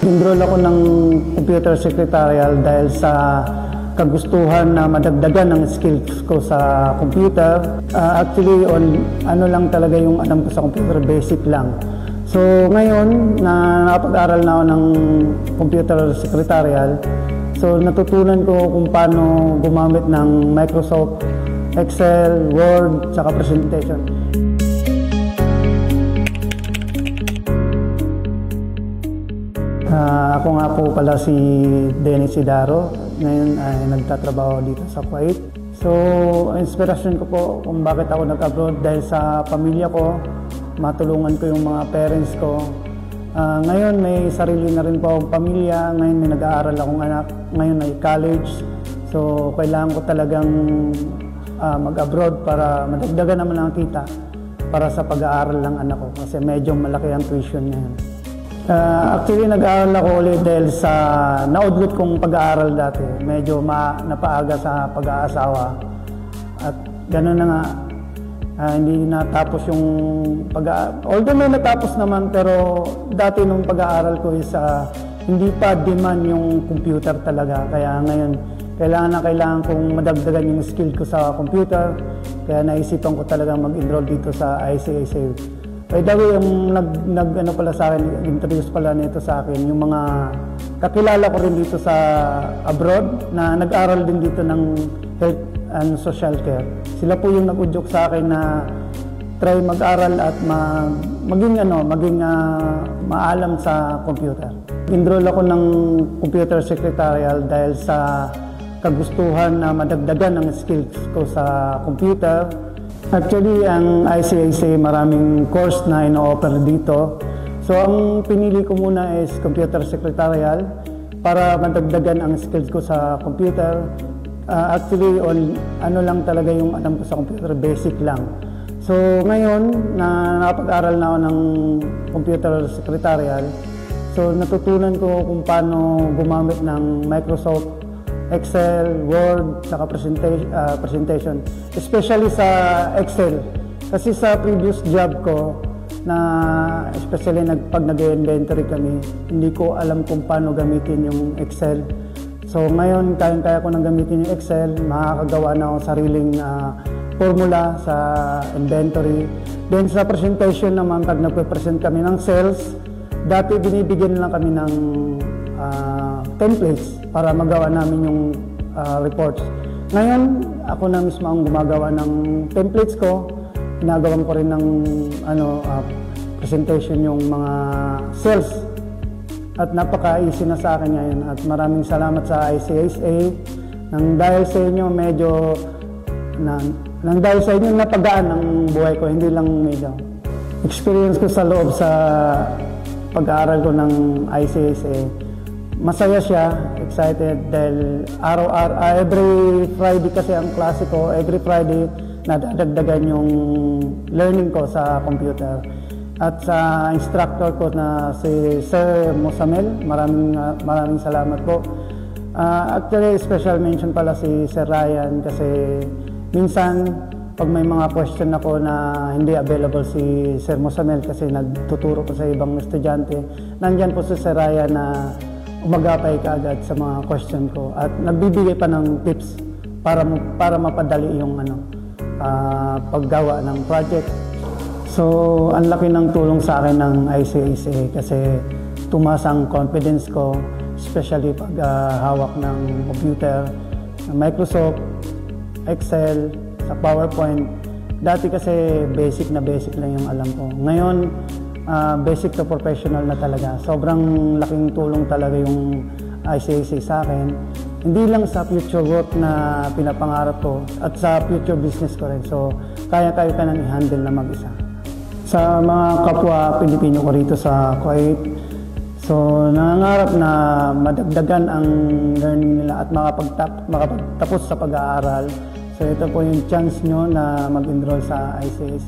Enroll ako ng computer secretarial dahil sa kagustuhan na madagdagan ang skills ko sa computer. Actually, ano lang talaga yung alam ko sa computer, basic lang. So ngayon, nakapag-aral na ako ng computer secretarial, so natutunan ko kung paano gumamit ng Microsoft Excel, Word, saka presentation. Ako nga po pala si Dennis Idaro. Ngayon ay nagtatrabaho dito sa Kuwait. So, inspirasyon ko po kung bakit ako nag-abroad dahil sa pamilya ko, matulungan ko yung mga parents ko. Ngayon may sarili na rin po akong pamilya. Ngayon may nag-aaral akong anak. Ngayon ay college. So, kailangan ko talagang mag-abroad para madagdagan naman ang kita para sa pag-aaral ng anak ko kasi medyo malaki ang tuition ngayon. Actually, nag-aaral ako ulit dahil sa naudlot kong pag-aaral dati. Medyo napaaga sa pag-aasawa. At gano'n na nga, hindi natapos yung pag-aaral. Although may natapos naman, pero dati nung pag-aaral ko is hindi pa demand yung computer talaga. Kaya ngayon, kailangan kong madagdagan yung skill ko sa computer. Kaya naisipan ko talaga mag-enroll dito sa ICAC. By the way, yung nag-ano pala sa akin, introduce pala nito sa akin, yung mga kakilala ko rin dito sa abroad na nag-aral din dito ng health and social care. Sila po yung nag-udyok sa akin na try mag-aral at maging maalam sa computer. Enroll ako ng computer secretarial dahil sa kagustuhan na madagdagan ang skills ko sa computer. Actually, ang ICAC maraming course na ino-offer dito. So, ang pinili ko muna is computer secretarial para madagdagan ang skills ko sa computer. Actually, ano lang talaga yung alam ko sa computer, basic lang. So, ngayon, nakapag-aral na ako ng computer secretarial, so natutunan ko kung paano gumamit ng Microsoft Excel, Word, saka presentation. Especially sa Excel. Kasi sa previous job ko, especially pag nag-inventory kami, hindi ko alam kung paano gamitin yung Excel. So ngayon, kaya ko nang gamitin yung Excel, makakagawa na ako sariling formula sa inventory. Then sa presentation naman, pag nagpe-present kami ng sales, dati binibigyan lang kami ng templates para magawa namin yung reports. Ngayon, ako na mismo ang gumagawa ng templates ko. Ginagawan ko rin ng presentation yung mga sales. At napaka-easy na sa akin ngayon. At maraming salamat sa ICAC. Nang dahil sa inyo, nang dahil sa inyo napagaan ang buhay ko, hindi lang medyo. Experience ko sa loob sa pag-aaral ko ng ICAC. Masaya siya, excited dahil every Friday kasi ang klase ko, every Friday nadadagdagan yung learning ko sa computer. At sa instructor ko na si Sir Mosamel, maraming salamat po. Actually, special mention pala si Sir Ryan kasi minsan pag may mga question ako na hindi available si Sir Mosamel kasi nagtuturo ko sa ibang estudyante, nandyan po si Sir Ryan na umagapay ka agad sa mga question ko at nagbibigay pa ng tips para mapadali yung paggawa ng project. So, ang laki ng tulong sa akin ng ICAC kasi tumaas ang confidence ko, especially pag hawak ng computer, Microsoft, Excel, sa PowerPoint. Dati kasi basic lang yung alam ko. Ngayon, basic to professional na talaga. Sobrang laking tulong talaga yung ICAC sa akin. Hindi lang sa future work na pinapangarap ko at sa future business ko rin. So, kaya-kaya ka nang i-handle na mag-isa. Sa mga kapwa Pilipino ko rito sa Kuwait, so nangangarap na madagdagan ang learning nila at makapagtapos sa pag-aaral. So, ito po yung chance nyo na mag-enroll sa ICAC.